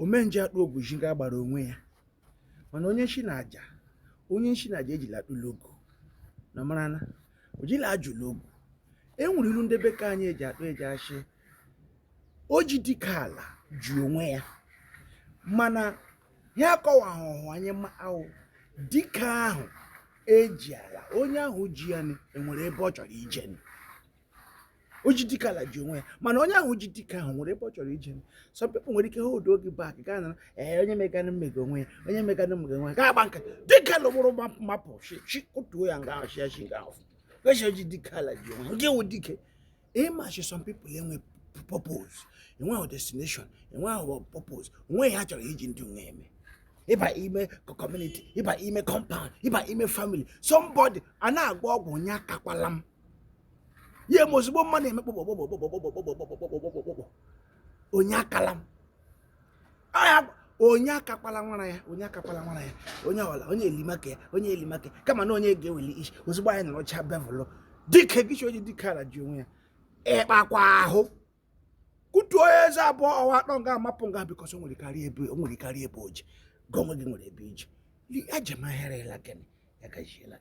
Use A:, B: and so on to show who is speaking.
A: omenje akpụ ogwuji ga gbara onwe ya mana onye nshi na-aja ejila akpụ logo na marana ojila ajụ logo enwere ilu ndị bekee anyị eji akpụ eji ashị oji dịka ala ji onwe ya mana ya akọwa ahụhụ anyị ma ahụ dịka ahụ eji ala onye ahụ ji ya enwere ebe ọ chọrọ ije oji dịka ala ji onwe ya mana onye ahụ ji dịka ahụ nwere ebe ọ chọrọ ije some people nwere ike hold oge back gaa na onye megana mmega onwe ya onye megana mmega onwe ya gaa gba nka dịka lụgbụrụ mapụ shi kụtuo ya nga ahụ shi nga ahụ kwesị oji dịka ala ji onwe ya oge ewu dike ịmachi some people enwe purpose enwe destination enwe purpose onwe ha chọrọ iji ndị onwe eme ịba ime community ịba ime compound ịba ime family somebody a na-agba ọgwụ onye akakwala m ihe ma ozugbo mmadụ eme onye akala m onye akakwala nwara ya onye ọla onye elimake kama na onye ga-eweli isi ozugbo anyị nọrọcha bevụlụ dike gị oji dike ala ji onwe ya ịkpakwa ahụ kutuo eze abụọ ọwa atọ nga amapụ nga bikọs o nwere karịa ebe oji gị onwe gị nwere ebe iji ajem ahịrịla gịnị ya gajiela